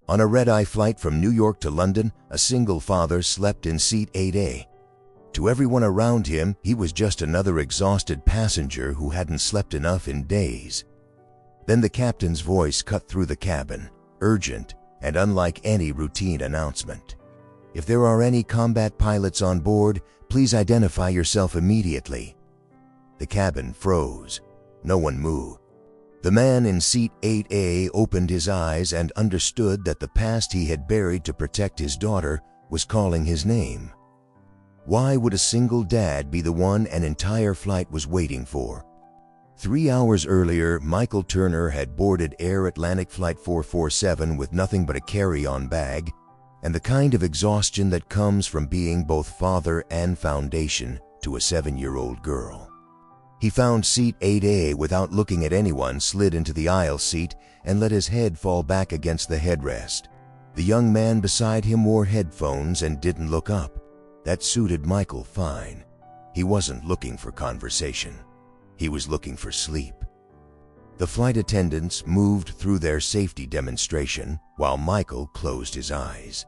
On a red-eye flight from New York to London, a single father slept in seat 8A. To everyone around him, he was just another exhausted passenger who hadn't slept enough in days. Then the captain's voice cut through the cabin, urgent and unlike any routine announcement. If there are any combat pilots on board, please identify yourself immediately. The cabin froze. No one moved. The man in seat 8A opened his eyes and understood that the past he had buried to protect his daughter was calling his name. Why would a single dad be the one an entire flight was waiting for? 3 hours earlier, Michael Turner had boarded Air Atlantic Flight 447 with nothing but a carry-on bag and the kind of exhaustion that comes from being both father and foundation to a 7-year-old girl. He found seat 8A without looking at anyone, slid into the aisle seat, and let his head fall back against the headrest. The young man beside him wore headphones and didn't look up. That suited Michael fine. He wasn't looking for conversation. He was looking for sleep. The flight attendants moved through their safety demonstration while Michael closed his eyes.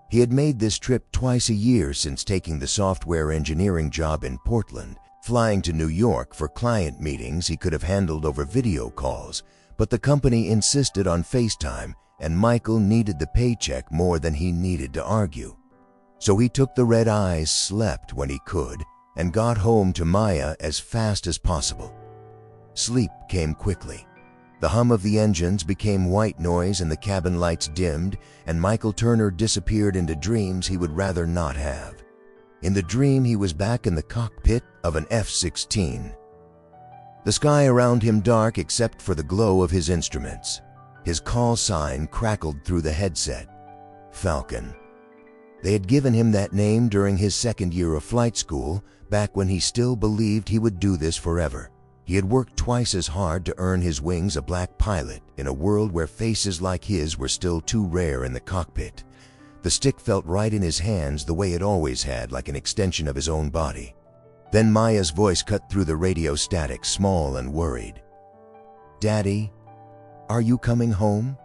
He had made this trip twice a year since taking the software engineering job in Portland. Flying to New York for client meetings he could have handled over video calls, but the company insisted on FaceTime, and Michael needed the paycheck more than he needed to argue. So he took the red eyes, slept when he could, and got home to Maya as fast as possible. Sleep came quickly. The hum of the engines became white noise and the cabin lights dimmed, and Michael Turner disappeared into dreams he would rather not have. In the dream, he was back in the cockpit of an F-16. The sky around him dark except for the glow of his instruments. His call sign crackled through the headset. Falcon. They had given him that name during his second year of flight school, back when he still believed he would do this forever. He had worked twice as hard to earn his wings a black pilot in a world where faces like his were still too rare in the cockpit. The stick felt right in his hands the way it always had, like an extension of his own body. Then Maya's voice cut through the radio static, small and worried. "Daddy, are you coming home?"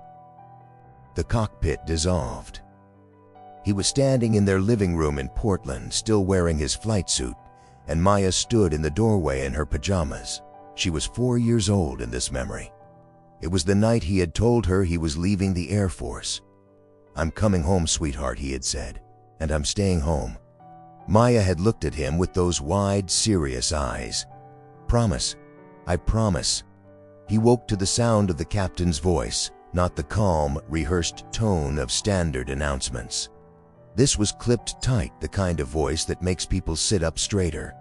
The cockpit dissolved. He was standing in their living room in Portland, still wearing his flight suit, and Maya stood in the doorway in her pajamas. She was 4 years old in this memory. It was the night he had told her he was leaving the Air Force. "I'm coming home, sweetheart," he had said, "and I'm staying home." Maya had looked at him with those wide, serious eyes. "Promise. I promise." He woke to the sound of the captain's voice, not the calm, rehearsed tone of standard announcements. This was clipped tight, the kind of voice that makes people sit up straighter.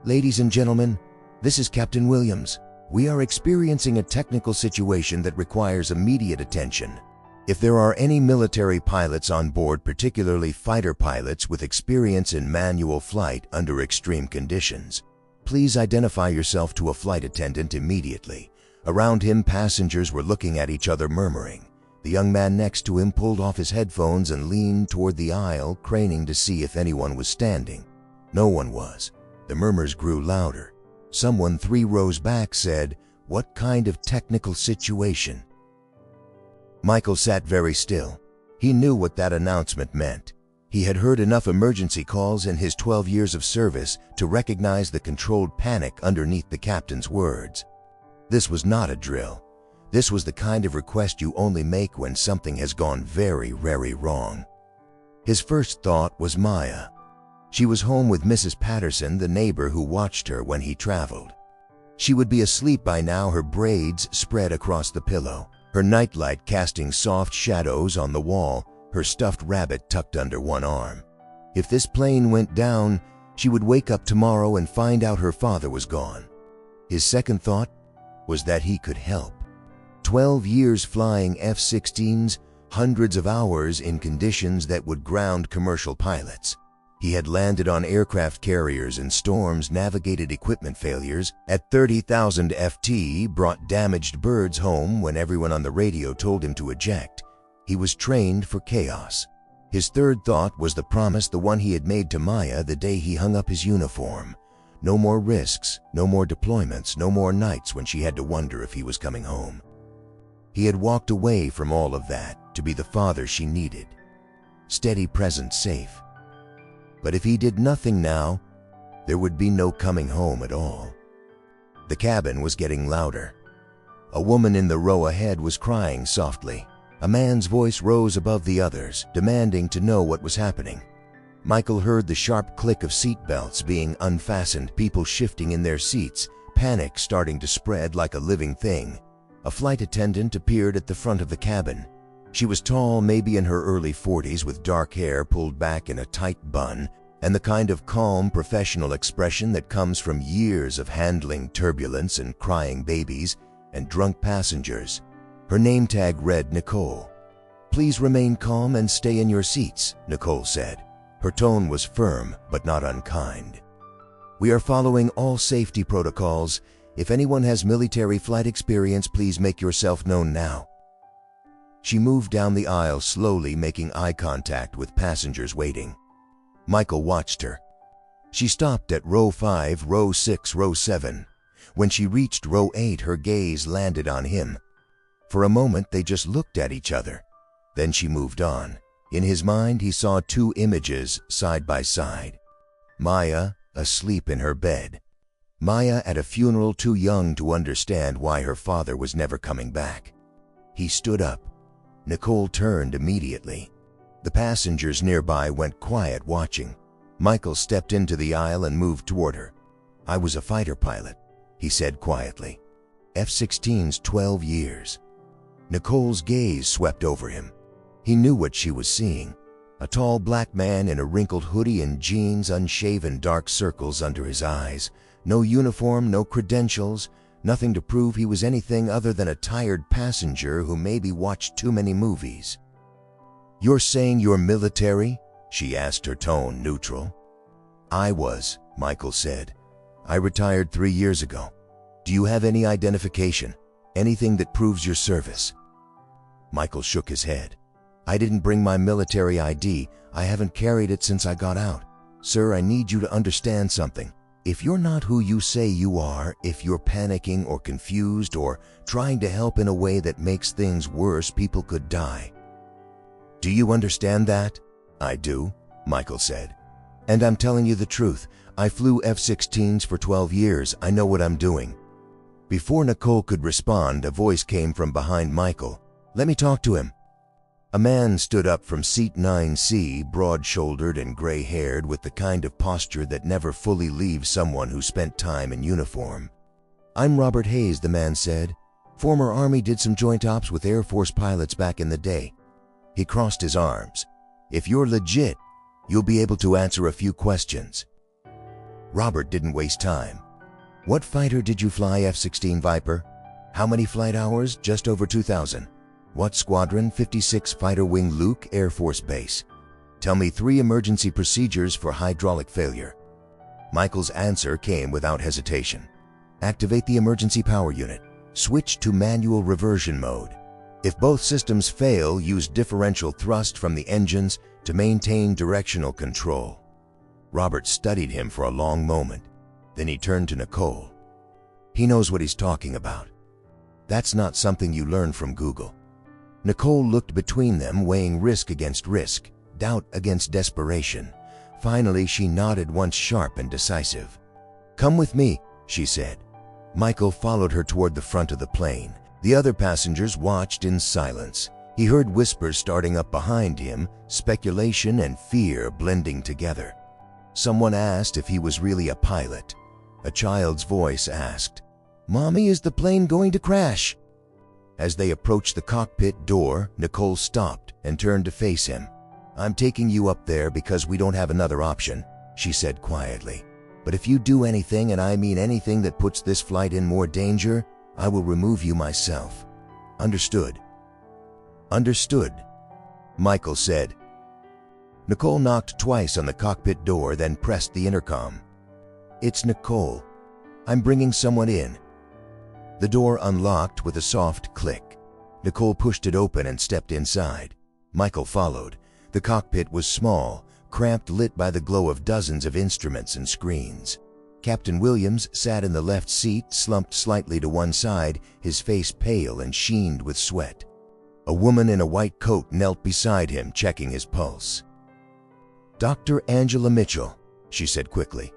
"Ladies and gentlemen, this is Captain Williams. We are experiencing a technical situation that requires immediate attention. If there are any military pilots on board, particularly fighter pilots with experience in manual flight under extreme conditions, please identify yourself to a flight attendant immediately." Around him, passengers were looking at each other, murmuring. The young man next to him pulled off his headphones and leaned toward the aisle, craning to see if anyone was standing. No one was. The murmurs grew louder. Someone 3 rows back said, "What kind of technical situation?" Michael sat very still. He knew what that announcement meant. He had heard enough emergency calls in his 12 years of service to recognize the controlled panic underneath the captain's words. This was not a drill. This was the kind of request you only make when something has gone very, very wrong. His first thought was Maya. She was home with Mrs. Patterson, the neighbor who watched her when he traveled. She would be asleep by now, her braids spread across the pillow, her nightlight casting soft shadows on the wall, her stuffed rabbit tucked under one arm. If this plane went down, she would wake up tomorrow and find out her father was gone. His second thought was that he could help. 12 years flying F-16s, hundreds of hours in conditions that would ground commercial pilots. He had landed on aircraft carriers in storms, navigated equipment failures, at 30,000 FT, brought damaged birds home when everyone on the radio told him to eject. He was trained for chaos. His third thought was the promise, the one he had made to Maya the day he hung up his uniform. No more risks, no more deployments, no more nights when she had to wonder if he was coming home. He had walked away from all of that. to be the father she needed. Steady presence safe. But if he did nothing now, there would be no coming home at all. The cabin was getting louder. A woman in the row ahead was crying softly. A man's voice rose above the others, demanding to know what was happening. Michael heard the sharp click of seat belts being unfastened, people shifting in their seats, panic starting to spread like a living thing. A flight attendant appeared at the front of the cabin. She was tall, maybe in her early 40s, with dark hair pulled back in a tight bun, and the kind of calm, professional expression that comes from years of handling turbulence and crying babies and drunk passengers. Her name tag read Nicole. "Please remain calm and stay in your seats," Nicole said. Her tone was firm but not unkind. "We are following all safety protocols. If anyone has military flight experience, please make yourself known now." She moved down the aisle slowly, making eye contact with passengers waiting. Michael watched her. She stopped at row 5, row 6, row 7. When she reached row 8, her gaze landed on him. For a moment, they just looked at each other. Then she moved on. In his mind, he saw two images side by side. Maya, asleep in her bed. Maya at a funeral, too young to understand why her father was never coming back. He stood up. Nicole turned immediately. The passengers nearby went quiet, watching. Michael stepped into the aisle and moved toward her. "I was a fighter pilot," he said quietly. "F-16's 12 years. Nicole's gaze swept over him. He knew what she was seeing. A tall black man in a wrinkled hoodie and jeans, unshaven, dark circles under his eyes. No uniform, no credentials, nothing to prove he was anything other than a tired passenger who maybe watched too many movies. "You're saying you're military?" she asked, her tone neutral. "I was," Michael said. "I retired 3 years ago. Do you have any identification? Anything that proves your service?" Michael shook his head. "I didn't bring my military ID. I haven't carried it since I got out. Sir, I need you to understand something. If you're not who you say you are, if you're panicking or confused or trying to help in a way that makes things worse, people could die." "Do you understand that?" "I do," Michael said. "And I'm telling you the truth. I flew F-16s for 12 years. I know what I'm doing." Before Nicole could respond, a voice came from behind Michael. "Let me talk to him." A man stood up from seat 9C, broad-shouldered and gray-haired, with the kind of posture that never fully leaves someone who spent time in uniform. "I'm Robert Hayes," the man said. "Former Army, did some joint ops with Air Force pilots back in the day." He crossed his arms. "If you're legit, you'll be able to answer a few questions." Robert didn't waste time. "What fighter did you fly, F-16 Viper? How many flight hours? Just over 2,000. What squadron? 56 Fighter Wing Luke, Air Force Base. Tell me 3 emergency procedures for hydraulic failure." Michael's answer came without hesitation. "Activate the emergency power unit. Switch to manual reversion mode. If both systems fail, use differential thrust from the engines to maintain directional control." Robert studied him for a long moment. Then he turned to Nicole. "He knows what he's talking about. That's not something you learn from Google." Nicole looked between them, weighing risk against risk, doubt against desperation. Finally, she nodded once, sharp and decisive. "Come with me," she said. Michael followed her toward the front of the plane. The other passengers watched in silence. He heard whispers starting up behind him, speculation and fear blending together. Someone asked if he was really a pilot. A child's voice asked, "Mommy, is the plane going to crash?" As they approached the cockpit door, Nicole stopped and turned to face him. "I'm taking you up there because we don't have another option," she said quietly. "But if you do anything, and I mean anything, that puts this flight in more danger, I will remove you myself. Understood?" "Understood," Michael said. Nicole knocked twice on the cockpit door, then pressed the intercom. "It's Nicole. I'm bringing someone in." The door unlocked with a soft click. Nicole pushed it open and stepped inside. Michael followed. The cockpit was small, cramped, lit by the glow of dozens of instruments and screens. Captain Williams sat in the left seat, slumped slightly to one side, his face pale and sheened with sweat. A woman in a white coat knelt beside him, checking his pulse. "Dr. Angela Mitchell," she said quickly.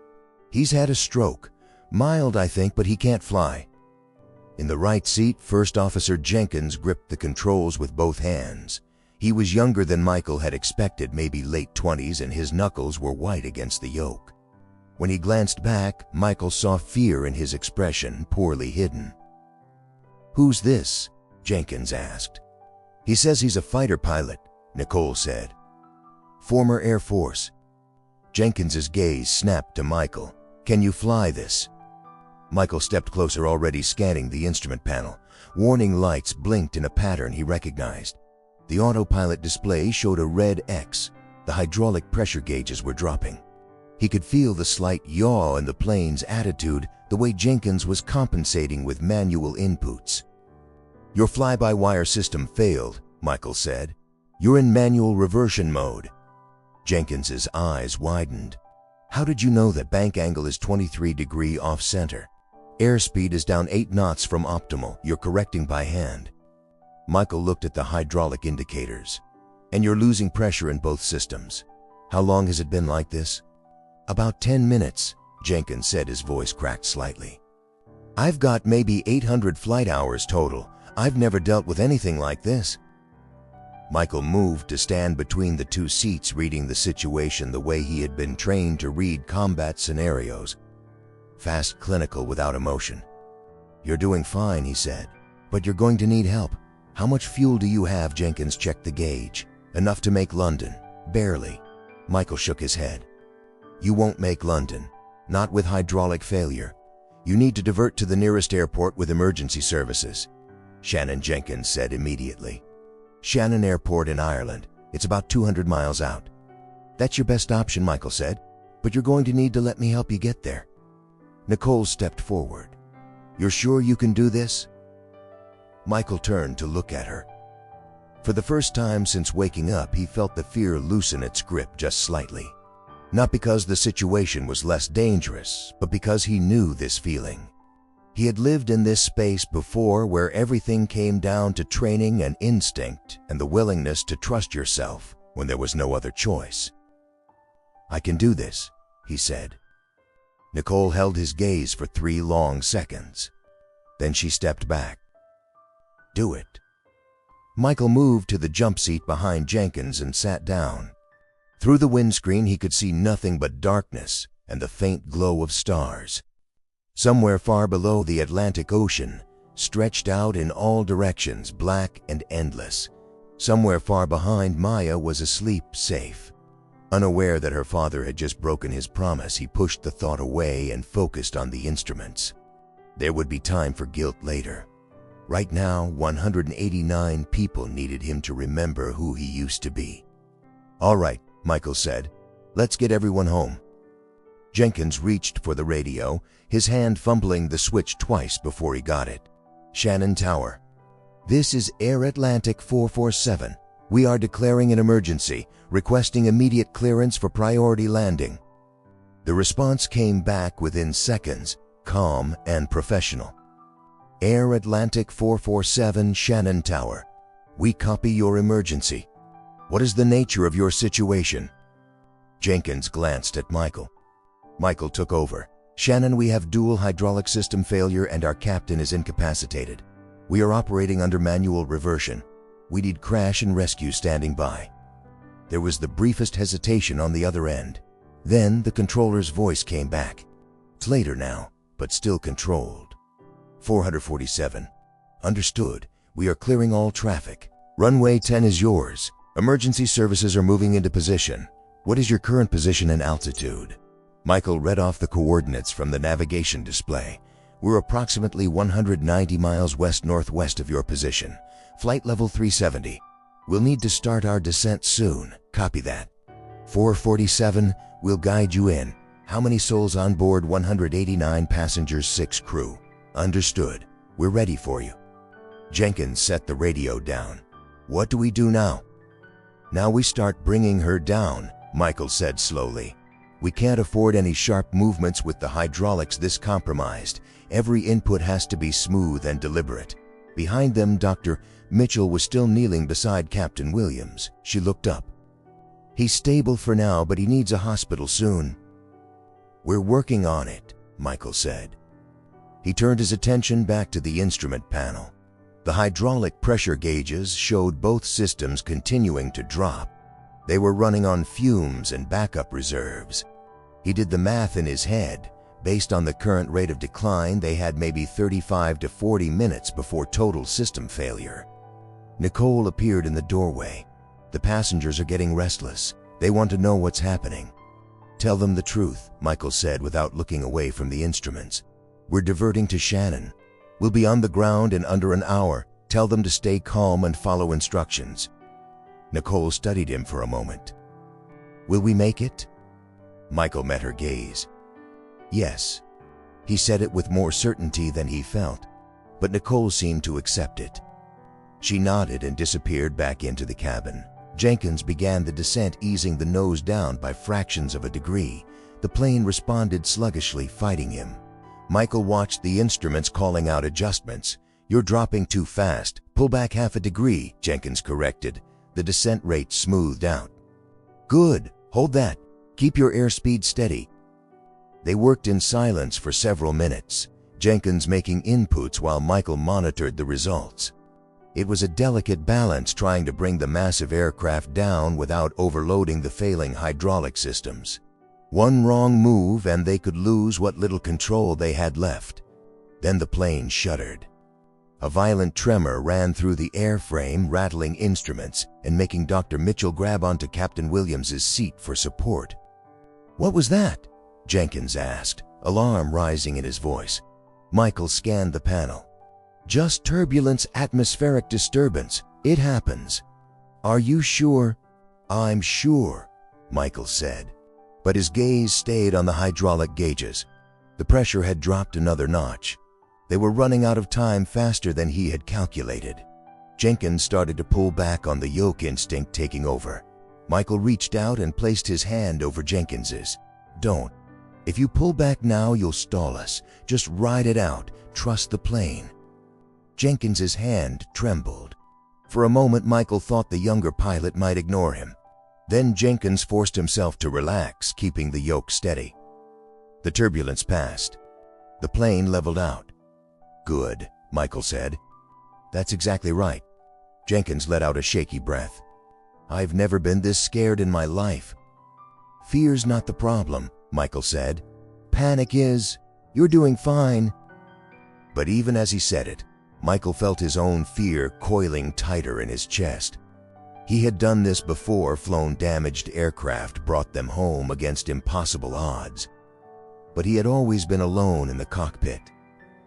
"He's had a stroke. Mild, I think, but he can't fly." In the right seat, First Officer Jenkins gripped the controls with both hands. He was younger than Michael had expected, maybe late 20s, and his knuckles were white against the yoke. When he glanced back, Michael saw fear in his expression, poorly hidden. "Who's this?" Jenkins asked. "He says he's a fighter pilot," Nicole said. "Former Air Force." Jenkins's gaze snapped to Michael. "Can you fly this?" Michael stepped closer, already scanning the instrument panel. Warning lights blinked in a pattern he recognized. The autopilot display showed a red X. The hydraulic pressure gauges were dropping. He could feel the slight yaw in the plane's attitude, the way Jenkins was compensating with manual inputs. "Your fly-by-wire system failed," Michael said. "You're in manual reversion mode." Jenkins's eyes widened. "How did you know that? Bank angle is 23° off-center. Airspeed is down 8 knots from optimal. You're correcting by hand." Michael looked at the hydraulic indicators. "And you're losing pressure in both systems. How long has it been like this?" "About 10 minutes, Jenkins said, his voice cracked slightly. "I've got maybe 800 flight hours total. I've never dealt with anything like this." Michael moved to stand between the two seats, reading the situation the way he had been trained to read combat scenarios. Fast, clinical, without emotion. "You're doing fine," he said, "but you're going to need help. How much fuel do you have?" Jenkins checked the gauge. "Enough to make London." "Barely." Michael shook his head. "You won't make London. Not with hydraulic failure. You need to divert to the nearest airport with emergency services," Shannon Jenkins said immediately. "Shannon Airport in Ireland. It's about 200 miles out." "That's your best option," Michael said, "but you're going to need to let me help you get there." Nicole stepped forward. "You're sure you can do this?" Michael turned to look at her. For the first time since waking up, he felt the fear loosen its grip just slightly. Not because the situation was less dangerous, but because he knew this feeling. He had lived in this space before, where everything came down to training and instinct and the willingness to trust yourself when there was no other choice. "I can do this," he said. Nicole held his gaze for 3 long seconds. Then she stepped back. "Do it." Michael moved to the jump seat behind Jenkins and sat down. Through the windscreen, he could see nothing but darkness and the faint glow of stars. Somewhere far below, the Atlantic Ocean stretched out in all directions, black and endless. Somewhere far behind, Maya was asleep, safe. Unaware that her father had just broken his promise, he pushed the thought away and focused on the instruments. There would be time for guilt later. Right now, 189 people needed him to remember who he used to be. "All right," Michael said. "Let's get everyone home." Jenkins reached for the radio, his hand fumbling the switch twice before he got it. "Shannon Tower. This is Air Atlantic 447. We are declaring an emergency, requesting immediate clearance for priority landing." The response came back within seconds, calm and professional. "Air Atlantic 447, Shannon Tower. We copy your emergency. What is the nature of your situation?" Jenkins glanced at Michael. Michael took over. "Shannon, we have dual hydraulic system failure and our captain is incapacitated. We are operating under manual reversion. We need crash and rescue standing by." There was the briefest hesitation on the other end. Then the controller's voice came back. "It's later now, but still controlled. 447. Understood. We are clearing all traffic. Runway 10 is yours. Emergency services are moving into position. What is your current position and altitude?" Michael read off the coordinates from the navigation display. "We're approximately 190 miles west-northwest of your position. Flight level 370. We'll need to start our descent soon." "Copy that." 447, we'll guide you in. How many souls on board? 189 passengers, 6 crew. Understood. We're ready for you. Jenkins set the radio down. "What do we do now?" "Now we start bringing her down," Michael said slowly. "We can't afford any sharp movements with the hydraulics this compromised. Every input has to be smooth and deliberate. Behind them, Dr. Mitchell was still kneeling beside Captain Williams. She looked up. "He's stable for now, but he needs a hospital soon." "We're working on it," Michael said. He turned his attention back to the instrument panel. The hydraulic pressure gauges showed both systems continuing to drop. They were running on fumes and backup reserves. He did the math in his head. Based on the current rate of decline, they had maybe 35 to 40 minutes before total system failure. Nicole appeared in the doorway. "The passengers are getting restless. They want to know what's happening." "Tell them the truth," Michael said without looking away from the instruments. "We're diverting to Shannon. We'll be on the ground in under an hour. Tell them to stay calm and follow instructions." Nicole studied him for a moment. "Will we make it?" Michael met her gaze. "Yes." He said it with more certainty than he felt, but Nicole seemed to accept it. She nodded and disappeared back into the cabin. Jenkins began the descent, easing the nose down by fractions of a degree. The plane responded sluggishly, fighting him. Michael watched the instruments calling out adjustments. "You're dropping too fast. Pull back half a degree," Jenkins corrected. The descent rate smoothed out. "Good. Hold that. Keep your airspeed steady." They worked in silence for several minutes, Jenkins making inputs while Michael monitored the results. It was a delicate balance, trying to bring the massive aircraft down without overloading the failing hydraulic systems. One wrong move and they could lose what little control they had left. Then the plane shuddered. A violent tremor ran through the airframe, rattling instruments and making Dr. Mitchell grab onto Captain Williams's seat for support. "What was that?" Jenkins asked, alarm rising in his voice. Michael scanned the panel. "Just turbulence, atmospheric disturbance. It happens." "Are you sure?" "I'm sure," Michael said. But his gaze stayed on the hydraulic gauges. The pressure had dropped another notch. They were running out of time faster than he had calculated. Jenkins started to pull back, on the yoke instinct taking over. Michael reached out and placed his hand over Jenkins's. "Don't. If you pull back now, you'll stall us. Just ride it out. Trust the plane." Jenkins's hand trembled. For a moment, Michael thought the younger pilot might ignore him. Then Jenkins forced himself to relax, keeping the yoke steady. The turbulence passed. The plane leveled out. "Good," Michael said. "That's exactly right." Jenkins let out a shaky breath. "I've never been this scared in my life." "Fear's not the problem," Michael said. "Panic is. You're doing fine." But even as he said it, Michael felt his own fear coiling tighter in his chest. He had done this before, flown damaged aircraft, brought them home against impossible odds. But he had always been alone in the cockpit.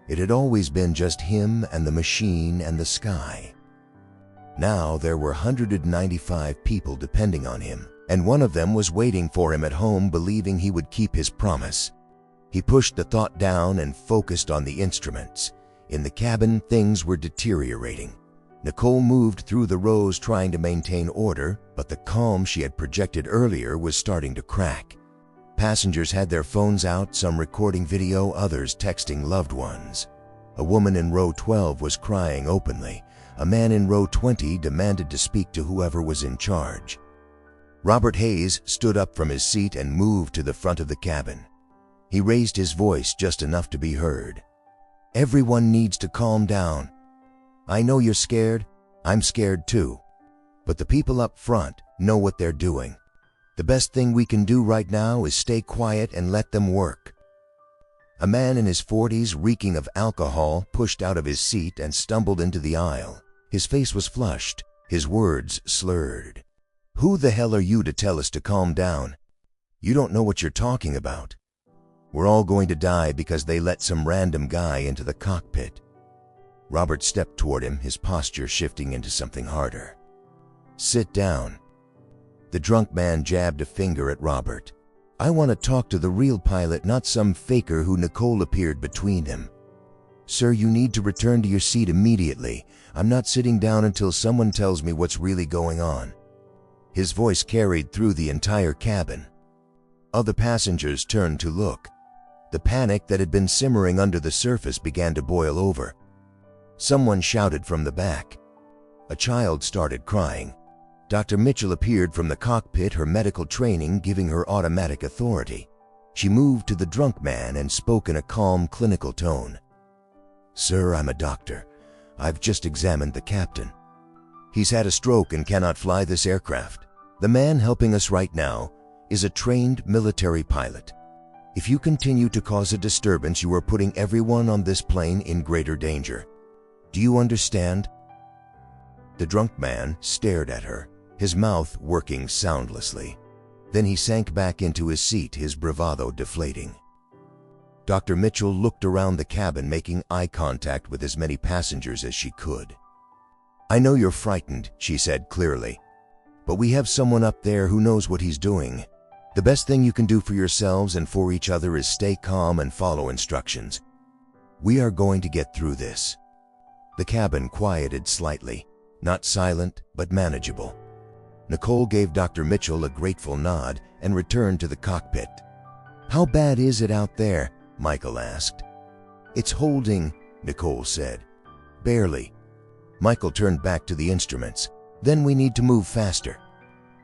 It had always been just him and the machine and the sky. Now there were 195 people depending on him, and one of them was waiting for him at home, believing he would keep his promise. He pushed the thought down and focused on the instruments. In the cabin, things were deteriorating. Nicole moved through the rows trying to maintain order, but the calm she had projected earlier was starting to crack. Passengers had their phones out, some recording video, others texting loved ones. A woman in row 12 was crying openly. A man in row 20 demanded to speak to whoever was in charge. Robert Hayes stood up from his seat and moved to the front of the cabin. He raised his voice just enough to be heard. "Everyone needs to calm down. I know you're scared. I'm scared too. But the people up front know what they're doing. The best thing we can do right now is stay quiet and let them work." A man in his 40s, reeking of alcohol, pushed out of his seat and stumbled into the aisle. His face was flushed, his words slurred. "Who the hell are you to tell us to calm down? You don't know what you're talking about. We're all going to die because they let some random guy into the cockpit." Robert stepped toward him, his posture shifting into something harder. "Sit down." The drunk man jabbed a finger at Robert. "I want to talk to the real pilot, not some faker who." Nicole appeared between him. "Sir, you need to return to your seat immediately. I'm not sitting down until someone tells me what's really going on." His voice carried through the entire cabin. Other passengers turned to look. The panic that had been simmering under the surface began to boil over. Someone shouted from the back. A child started crying. Dr. Mitchell appeared from the cockpit, her medical training giving her automatic authority. She moved to the drunk man and spoke in a calm, clinical tone. "Sir, I'm a doctor. I've just examined the captain. He's had a stroke and cannot fly this aircraft. The man helping us right now is a trained military pilot. If you continue to cause a disturbance, you are putting everyone on this plane in greater danger. Do you understand?" The drunk man stared at her, his mouth working soundlessly. Then he sank back into his seat, his bravado deflating. Dr. Mitchell looked around the cabin, making eye contact with as many passengers as she could. "I know you're frightened," she said clearly, "but we have someone up there who knows what he's doing. The best thing you can do for yourselves and for each other is stay calm and follow instructions. We are going to get through this." The cabin quieted slightly, not silent, but manageable. Nicole gave Dr. Mitchell a grateful nod and returned to the cockpit. "How bad is it out there?" Michael asked. "It's holding," Nicole said. "Barely." Michael turned back to the instruments. "Then we need to move faster."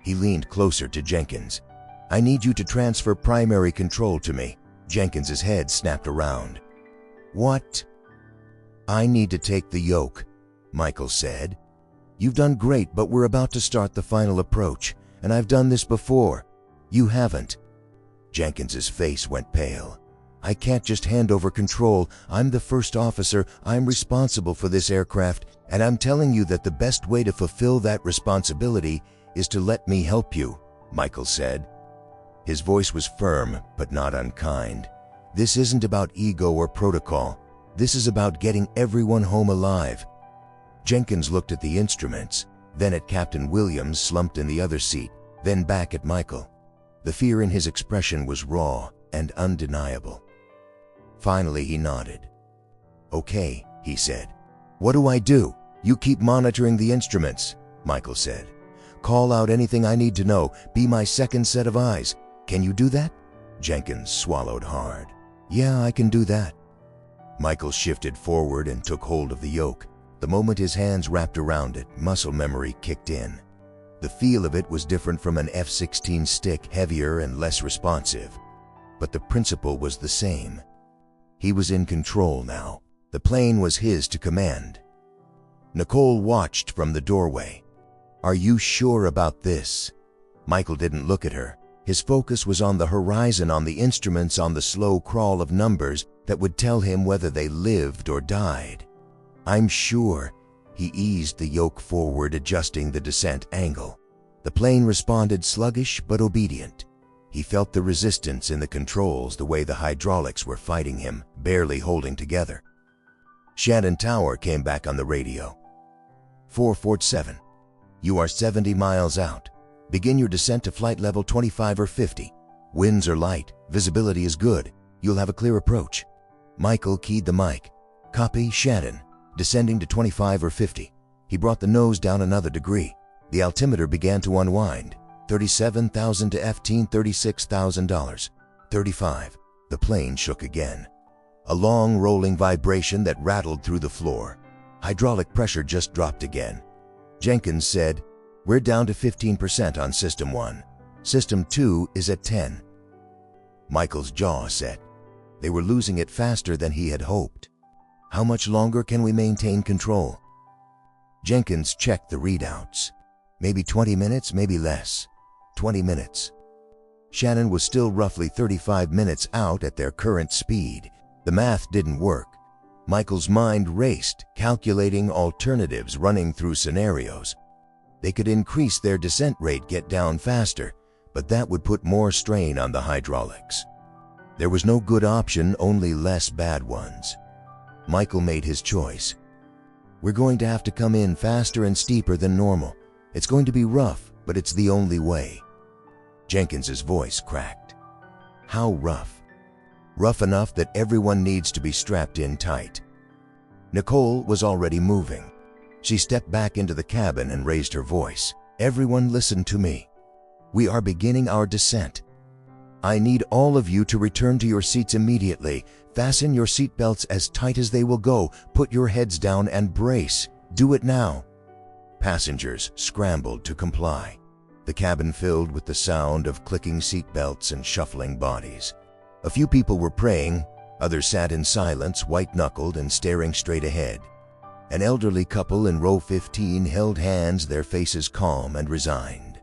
He leaned closer to Jenkins. "I need you to transfer primary control to me." Jenkins's head snapped around. "What?" "I need to take the yoke," Michael said. "You've done great, but we're about to start the final approach, and I've done this before. You haven't." Jenkins's face went pale. "I can't just hand over control. I'm the first officer. I'm responsible for this aircraft, and I'm telling you that the best way to fulfill that responsibility is to let me help you," Michael said. His voice was firm, but not unkind. "This isn't about ego or protocol. This is about getting everyone home alive." Jenkins looked at the instruments, then at Captain Williams slumped in the other seat, then back at Michael. The fear in his expression was raw and undeniable. Finally, he nodded. "Okay," he said. "What do I do?" "You keep monitoring the instruments," Michael said. "Call out anything I need to know. Be my second set of eyes. Can you do that?" Jenkins swallowed hard. "Yeah, I can do that." Michael shifted forward and took hold of the yoke. The moment his hands wrapped around it, muscle memory kicked in. The feel of it was different from an F-16 stick, heavier and less responsive. But the principle was the same. He was in control now. The plane was his to command. Nicole watched from the doorway. "Are you sure about this?" Michael didn't look at her. His focus was on the horizon, on the instruments, on the slow crawl of numbers that would tell him whether they lived or died. "I'm sure." He eased the yoke forward, adjusting the descent angle. The plane responded, sluggish but obedient. He felt the resistance in the controls, the way the hydraulics were fighting him, barely holding together. Shannon Tower came back on the radio. 447. "You are 70 miles out. Begin your descent to flight level 25 or 50. Winds are light. Visibility is good. You'll have a clear approach." Michael keyed the mic. "Copy, Shannon. Descending to 25 or 50. He brought the nose down another degree. The altimeter began to unwind. 37,000 to F-10, $36,000. 35. The plane shook again. A long rolling vibration that rattled through the floor. Hydraulic pressure just dropped again. Jenkins said, "We're down to 15% on System 1. System 2 is at 10. Michael's jaw set. They were losing it faster than he had hoped. How much longer can we maintain control? Jenkins checked the readouts. Maybe 20 minutes, maybe less. 20 minutes. Shannon was still roughly 35 minutes out at their current speed. The math didn't work. Michael's mind raced, calculating alternatives, running through scenarios. They could increase their descent rate, get down faster, but that would put more strain on the hydraulics. There was no good option, only less bad ones. Michael made his choice. "We're going to have to come in faster and steeper than normal. It's going to be rough, but it's the only way." Jenkins's voice cracked. "How rough?" "Rough enough that everyone needs to be strapped in tight." Nicole was already moving. She stepped back into the cabin and raised her voice. "Everyone listen to me. We are beginning our descent. I need all of you to return to your seats immediately. Fasten your seatbelts as tight as they will go. Put your heads down and brace. Do it now." Passengers scrambled to comply. The cabin filled with the sound of clicking seatbelts and shuffling bodies. A few people were praying, others sat in silence, white-knuckled and staring straight ahead. An elderly couple in row 15 held hands, their faces calm and resigned.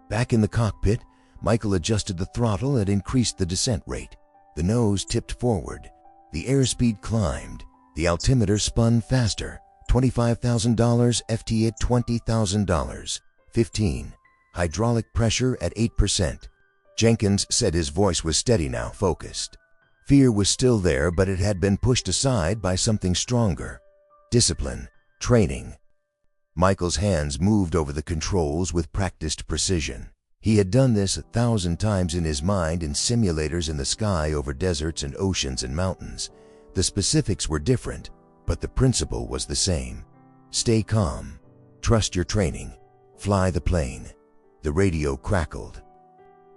Back in the cockpit, Michael adjusted the throttle and increased the descent rate. The nose tipped forward. The airspeed climbed. The altimeter spun faster. $25,000, FT at $20,000. 15. Hydraulic pressure at 8%. Jenkins said his voice was steady now, focused. Fear was still there, but it had been pushed aside by something stronger. Discipline, training. Michael's hands moved over the controls with practiced precision. He had done this 1,000 times in his mind in simulators in the sky over deserts and oceans and mountains. The specifics were different, but the principle was the same. Stay calm. Trust your training. Fly the plane. The radio crackled.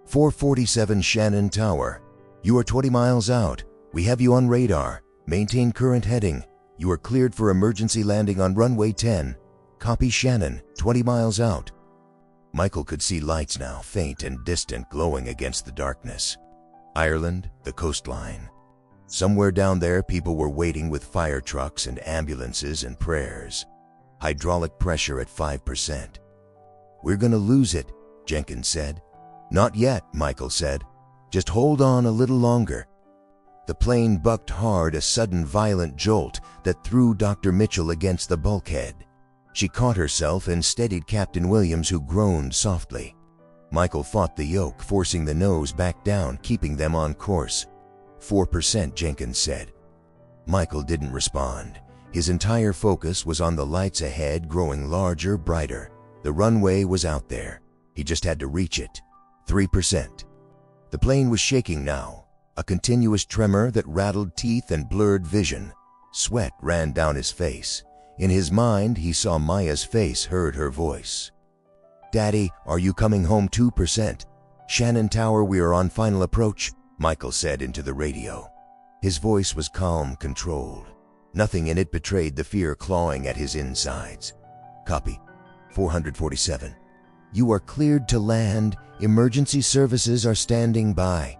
447 Shannon Tower. You are 20 miles out. We have you on radar. Maintain current heading. You are cleared for emergency landing on runway 10. Copy Shannon, 20 miles out. Michael could see lights now, faint and distant, glowing against the darkness. Ireland, the coastline. Somewhere down there, people were waiting with fire trucks and ambulances and prayers. Hydraulic pressure at 5%. "We're gonna lose it," Jenkins said. "Not yet," Michael said. "Just hold on a little longer." The plane bucked hard, a sudden violent jolt that threw Dr. Mitchell against the bulkhead. She caught herself and steadied Captain Williams, who groaned softly. Michael fought the yoke, forcing the nose back down, keeping them on course. 4%, Jenkins said. Michael didn't respond. His entire focus was on the lights ahead, growing larger, brighter. The runway was out there. He just had to reach it. 3%. The plane was shaking now, a continuous tremor that rattled teeth and blurred vision. Sweat ran down his face. In his mind, he saw Maya's face, heard her voice. "Daddy, are you coming home? 2%. Shannon Tower, we are on final approach," Michael said into the radio. His voice was calm, controlled. Nothing in it betrayed the fear clawing at his insides. "Copy. 447. You are cleared to land. Emergency services are standing by."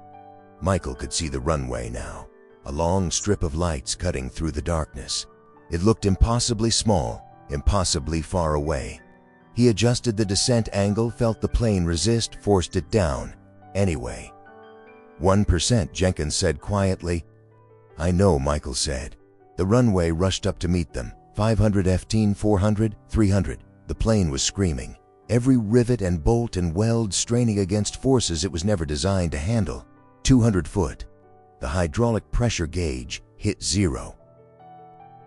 Michael could see the runway now, a long strip of lights cutting through the darkness. It looked impossibly small, impossibly far away. He adjusted the descent angle, felt the plane resist, forced it down. Anyway. 1%, Jenkins said quietly. "I know," Michael said. The runway rushed up to meet them. 500 FT, 400, 300. The plane was screaming. Every rivet and bolt and weld straining against forces it was never designed to handle. 200 foot. The hydraulic pressure gauge hit 0.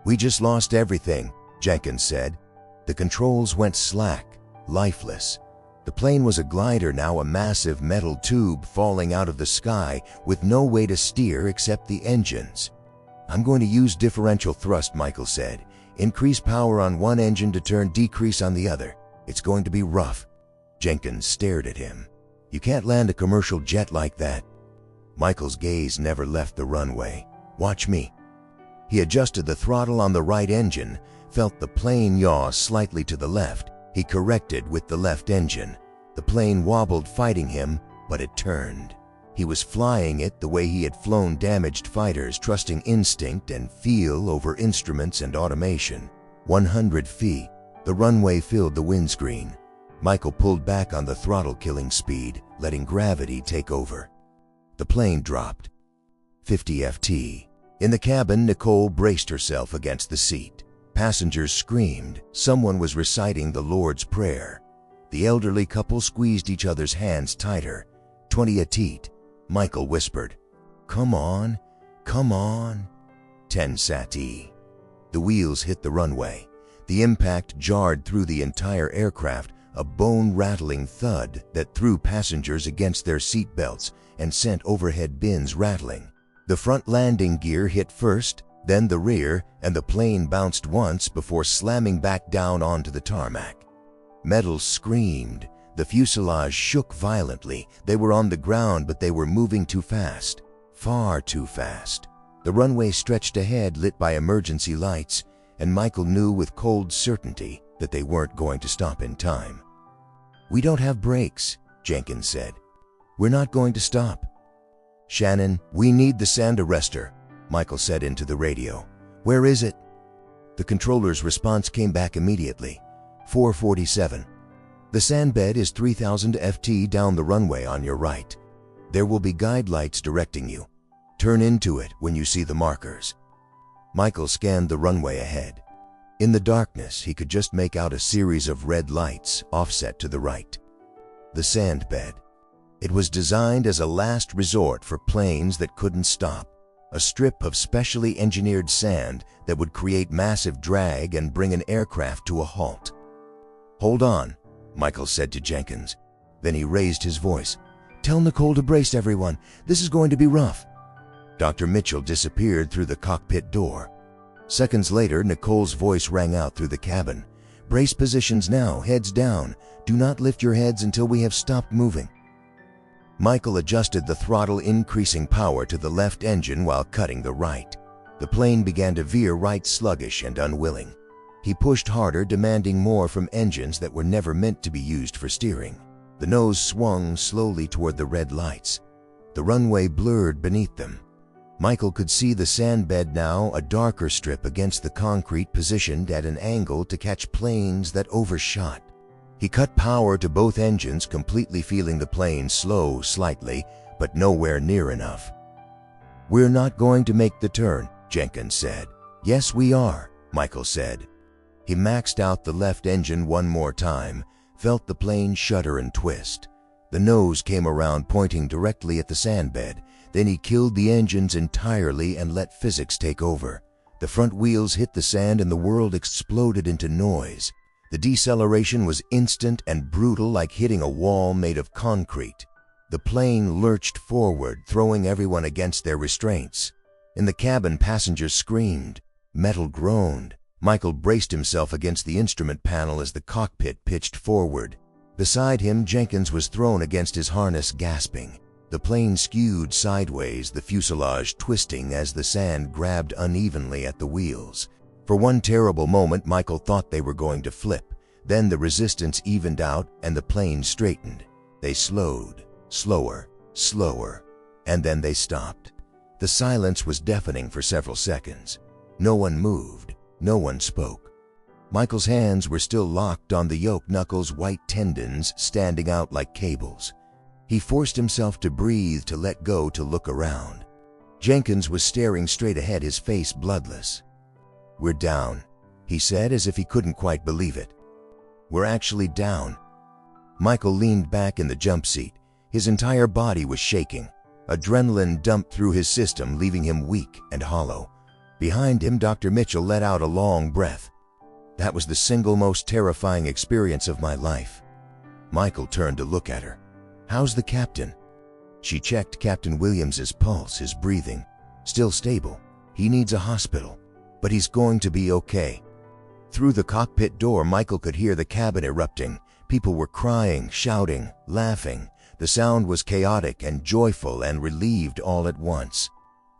"We just lost everything," Jenkins said. The controls went slack, lifeless. The plane was a glider now, a massive metal tube falling out of the sky with no way to steer except the engines. "I'm going to use differential thrust," Michael said. "Increase power on one engine to turn, decrease on the other. It's going to be rough." Jenkins stared at him. "You can't land a commercial jet like that." Michael's gaze never left the runway. "Watch me." He adjusted the throttle on the right engine, felt the plane yaw slightly to the left. He corrected with the left engine. The plane wobbled, fighting him, but it turned. He was flying it the way he had flown damaged fighters, trusting instinct and feel over instruments and automation. 100 feet. The runway filled the windscreen. Michael pulled back on the throttle, killing speed, letting gravity take over. The plane dropped. 50 FT. In the cabin, Nicole braced herself against the seat. Passengers screamed. Someone was reciting the Lord's Prayer. The elderly couple squeezed each other's hands tighter. 20 atit. Michael whispered, "Come on, come on." 10 sati. The wheels hit the runway. The impact jarred through the entire aircraft, a bone-rattling thud that threw passengers against their seat belts and sent overhead bins rattling. The front landing gear hit first, then the rear, and the plane bounced once before slamming back down onto the tarmac. Metal screamed. The fuselage shook violently. They were on the ground, but they were moving too fast. Far too fast. The runway stretched ahead, lit by emergency lights, and Michael knew with cold certainty that they weren't going to stop in time. "We don't have brakes," Jenkins said. "We're not going to stop." "Shannon, we need the sand arrestor," Michael said into the radio. "Where is it?" The controller's response came back immediately. 447. "The sand bed is 3,000 FT down the runway on your right. There will be guide lights directing you. Turn into it when you see the markers." Michael scanned the runway ahead. In the darkness, he could just make out a series of red lights offset to the right. The sand bed. It was designed as a last resort for planes that couldn't stop. A strip of specially engineered sand that would create massive drag and bring an aircraft to a halt. "Hold on," Michael said to Jenkins. Then he raised his voice. "Tell Nicole to brace everyone. This is going to be rough." Dr. Mitchell disappeared through the cockpit door. Seconds later, Nicole's voice rang out through the cabin. "Brace positions now, heads down. Do not lift your heads until we have stopped moving." Michael adjusted the throttle, increasing power to the left engine while cutting the right. The plane began to veer right, sluggish and unwilling. He pushed harder, demanding more from engines that were never meant to be used for steering. The nose swung slowly toward the red lights. The runway blurred beneath them. Michael could see the sand bed now, a darker strip against the concrete, positioned at an angle to catch planes that overshot. He cut power to both engines, completely feeling the plane slow slightly, but nowhere near enough. "We're not going to make the turn," Jenkins said. "Yes, we are," Michael said. He maxed out the left engine one more time, felt the plane shudder and twist. The nose came around, pointing directly at the sand bed. Then he killed the engines entirely and let physics take over. The front wheels hit the sand and the world exploded into noise. The deceleration was instant and brutal, like hitting a wall made of concrete. The plane lurched forward, throwing everyone against their restraints. In the cabin, passengers screamed. Metal groaned. Michael braced himself against the instrument panel as the cockpit pitched forward. Beside him, Jenkins was thrown against his harness, gasping. The plane skewed sideways, the fuselage twisting as the sand grabbed unevenly at the wheels. For one terrible moment, Michael thought they were going to flip. Then the resistance evened out and the plane straightened. They slowed, slower, slower, and then they stopped. The silence was deafening for several seconds. No one moved. No one spoke. Michael's hands were still locked on the yoke knuckles, white tendons standing out like cables. He forced himself to breathe, to let go, to look around. Jenkins was staring straight ahead, his face bloodless. "We're down," he said, as if he couldn't quite believe it. "We're actually down." Michael leaned back in the jump seat. His entire body was shaking. Adrenaline dumped through his system, leaving him weak and hollow. Behind him, Dr. Mitchell let out a long breath. "That was the single most terrifying experience of my life." Michael turned to look at her. "How's the captain?" She checked Captain Williams's pulse, his breathing. "Still stable. He needs a hospital, but he's going to be okay." Through the cockpit door, Michael could hear the cabin erupting. People were crying, shouting, laughing. The sound was chaotic and joyful and relieved all at once.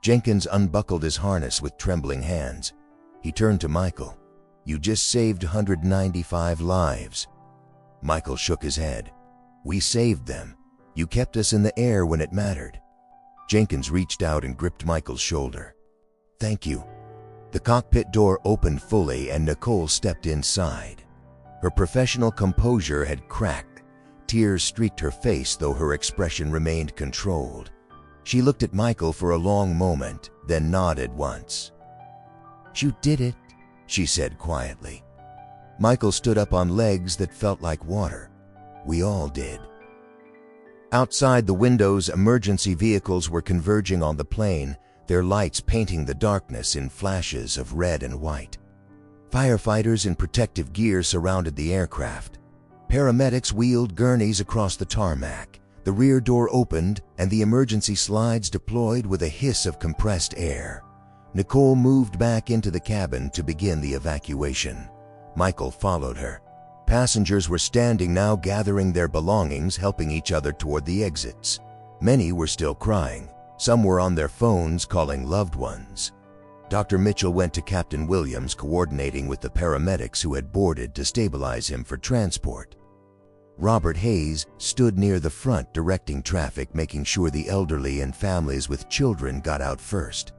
Jenkins unbuckled his harness with trembling hands. He turned to Michael. "You just saved 195 lives." Michael shook his head. "We saved them. You kept us in the air when it mattered." Jenkins reached out and gripped Michael's shoulder. "Thank you." The cockpit door opened fully and Nicole stepped inside. Her professional composure had cracked. Tears streaked her face, though her expression remained controlled. She looked at Michael for a long moment, then nodded once. "You did it," she said quietly. Michael stood up on legs that felt like water. "We all did." Outside the windows, emergency vehicles were converging on the plane, their lights painting the darkness in flashes of red and white. Firefighters in protective gear surrounded the aircraft. Paramedics wheeled gurneys across the tarmac. The rear door opened and the emergency slides deployed with a hiss of compressed air. Nicole moved back into the cabin to begin the evacuation. Michael followed her. Passengers were standing now, gathering their belongings, helping each other toward the exits. Many were still crying. Some were on their phones calling loved ones. Dr. Mitchell went to Captain Williams, coordinating with the paramedics who had boarded to stabilize him for transport. Robert Hayes stood near the front directing traffic, making sure the elderly and families with children got out first.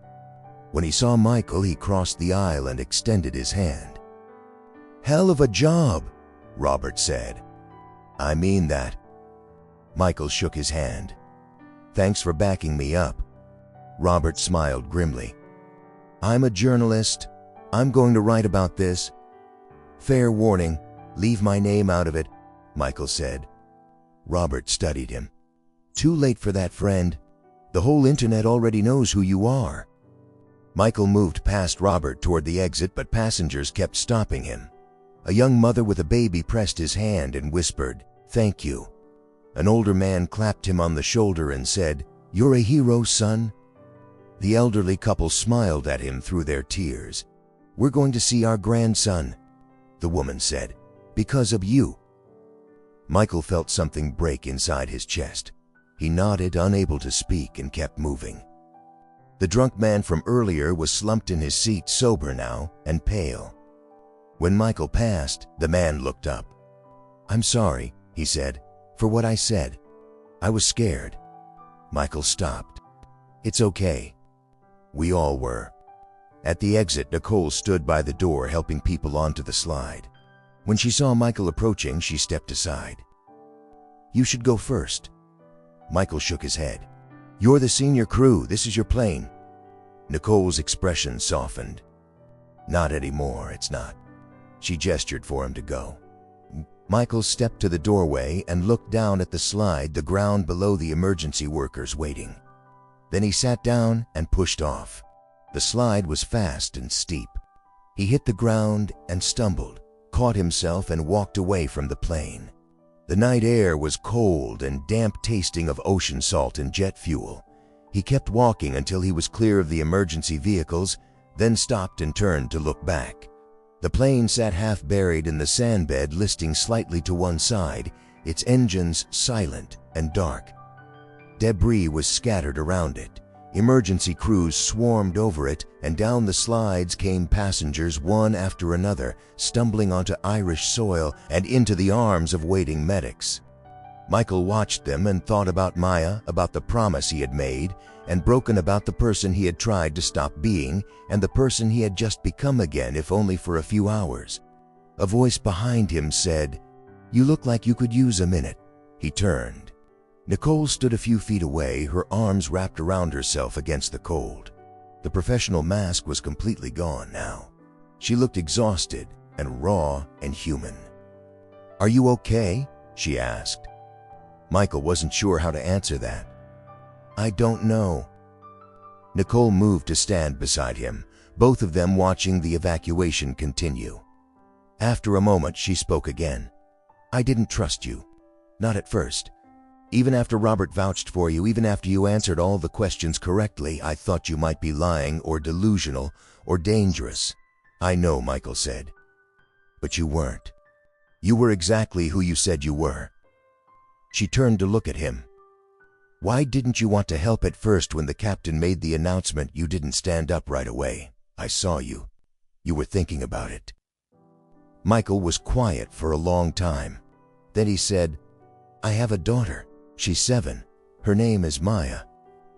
When he saw Michael, he crossed the aisle and extended his hand. "Hell of a job," Robert said. "I mean that." Michael shook his hand. "Thanks for backing me up." Robert smiled grimly. "I'm a journalist. I'm going to write about this. Fair warning, leave my name out of it," Michael said. Robert studied him. "Too late for that, friend. The whole internet already knows who you are." Michael moved past Robert toward the exit, but passengers kept stopping him. A young mother with a baby pressed his hand and whispered, "Thank you." An older man clapped him on the shoulder and said, "You're a hero, son." The elderly couple smiled at him through their tears. "We're going to see our grandson," the woman said, "because of you." Michael felt something break inside his chest. He nodded, unable to speak, and kept moving. The drunk man from earlier was slumped in his seat, sober now and pale. When Michael passed, the man looked up. "I'm sorry," he said, "for what I said. I was scared." Michael stopped. "It's okay." We all were. At the exit, Nicole stood by the door helping people onto the slide. When she saw Michael approaching, she stepped aside. "You should go first." Michael shook his head. "You're the senior crew. This is your plane." Nicole's expression softened. "Not anymore, it's not." She gestured for him to go. Michael stepped to the doorway and looked down at the slide, the ground below the emergency workers waiting. Then he sat down and pushed off. The slide was fast and steep. He hit the ground and stumbled, caught himself, and walked away from the plane. The night air was cold and damp, tasting of ocean salt and jet fuel. He kept walking until he was clear of the emergency vehicles, then stopped and turned to look back. The plane sat half buried in the sandbed, listing slightly to one side, its engines silent and dark. Debris was scattered around it. Emergency crews swarmed over it, and down the slides came passengers one after another, stumbling onto Irish soil and into the arms of waiting medics. Michael watched them and thought about Maya, about the promise he had made, and broken about the person he had tried to stop being, and the person he had just become again, if only for a few hours. A voice behind him said, "You look like you could use a minute." He turned. Nicole stood a few feet away, her arms wrapped around herself against the cold. The professional mask was completely gone now. She looked exhausted and raw and human. "Are you okay?" she asked. Michael wasn't sure how to answer that. "I don't know." Nicole moved to stand beside him, both of them watching the evacuation continue. After a moment, she spoke again. "I didn't trust you. Not at first. Even after Robert vouched for you, even after you answered all the questions correctly, I thought you might be lying or delusional or dangerous." "I know," Michael said. "But you weren't. You were exactly who you said you were." She turned to look at him. "Why didn't you want to help at first when the captain made the announcement? You didn't stand up right away. I saw you. You were thinking about it." Michael was quiet for a long time. Then he said, "I have a daughter. She's 7. Her name is Maya.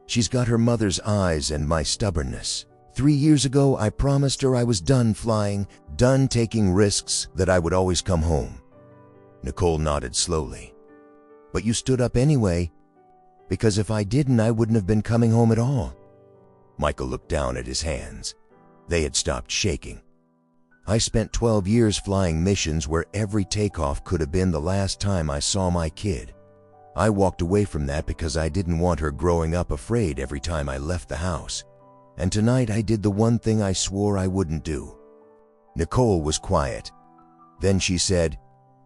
She's got her mother's eyes and my stubbornness. 3 years ago, I promised her I was done flying, done taking risks, that I would always come home." Nicole nodded slowly. "But you stood up anyway, because if I didn't, I wouldn't have been coming home at all." Michael looked down at his hands. They had stopped shaking. "I spent 12 years flying missions where every takeoff could have been the last time I saw my kid. I walked away from that because I didn't want her growing up afraid every time I left the house. And tonight I did the one thing I swore I wouldn't do." Nicole was quiet. Then she said,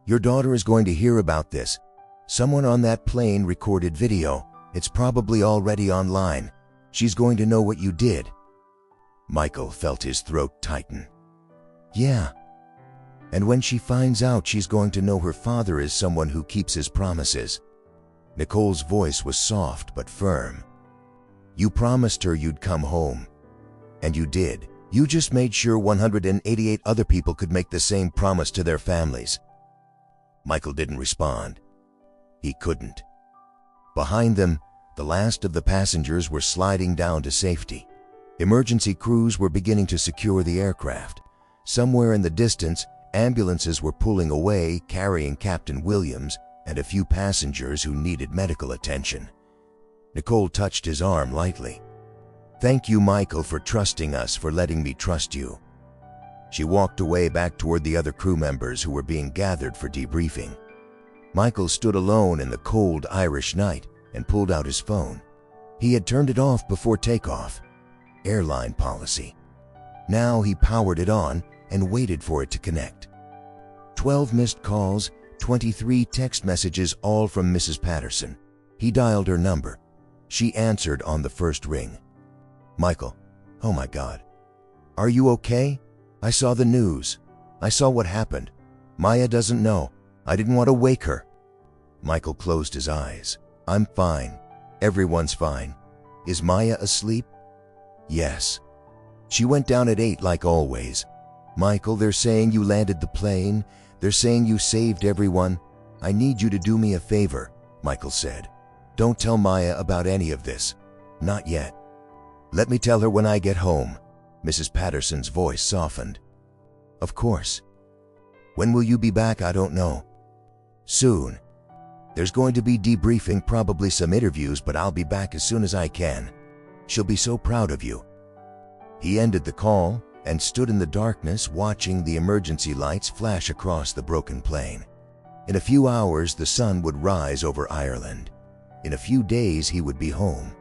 "Your daughter is going to hear about this. Someone on that plane recorded video. It's probably already online. She's going to know what you did." Michael felt his throat tighten. "Yeah. And when she finds out, she's going to know her father is someone who keeps his promises." Nicole's voice was soft but firm. You promised her you'd come home. And you did. You just made sure 188 other people could make the same promise to their families." Michael didn't respond. He couldn't. Behind them, the last of the passengers were sliding down to safety. Emergency crews were beginning to secure the aircraft. Somewhere in the distance, ambulances were pulling away, carrying Captain Williams and a few passengers who needed medical attention. Nicole touched his arm lightly. "Thank you, Michael, for trusting us, for letting me trust you." She walked away back toward the other crew members who were being gathered for debriefing. Michael stood alone in the cold Irish night and pulled out his phone. He had turned it off before takeoff. Airline policy. Now he powered it on and waited for it to connect. 12 missed calls, 23 text messages, all from Mrs. Patterson. He dialed her number. She answered on the first ring. "Michael, oh my God. Are you okay? I saw the news. I saw what happened. Maya doesn't know. I didn't want to wake her." Michael closed his eyes. "I'm fine. Everyone's fine. Is Maya asleep?" "Yes. She went down at 8 like always. Michael, they're saying you landed the plane. They're saying you saved everyone. I need you to do me a favor," Michael said. "Don't tell Maya about any of this. Not yet. Let me tell her when I get home." Mrs. Patterson's voice softened. "Of course. When will you be back? I don't know." "Soon. There's going to be debriefing, probably some interviews, but I'll be back as soon as I can. She'll be so proud of you." He ended the call and stood in the darkness watching the emergency lights flash across the broken plane. In a few hours, the sun would rise over Ireland. In a few days, he would be home,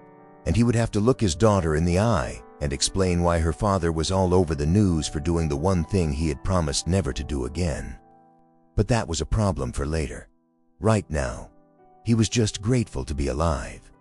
and he would have to look his daughter in the eye and explain why her father was all over the news for doing the one thing he had promised never to do again. But that was a problem for later. Right now, he was just grateful to be alive.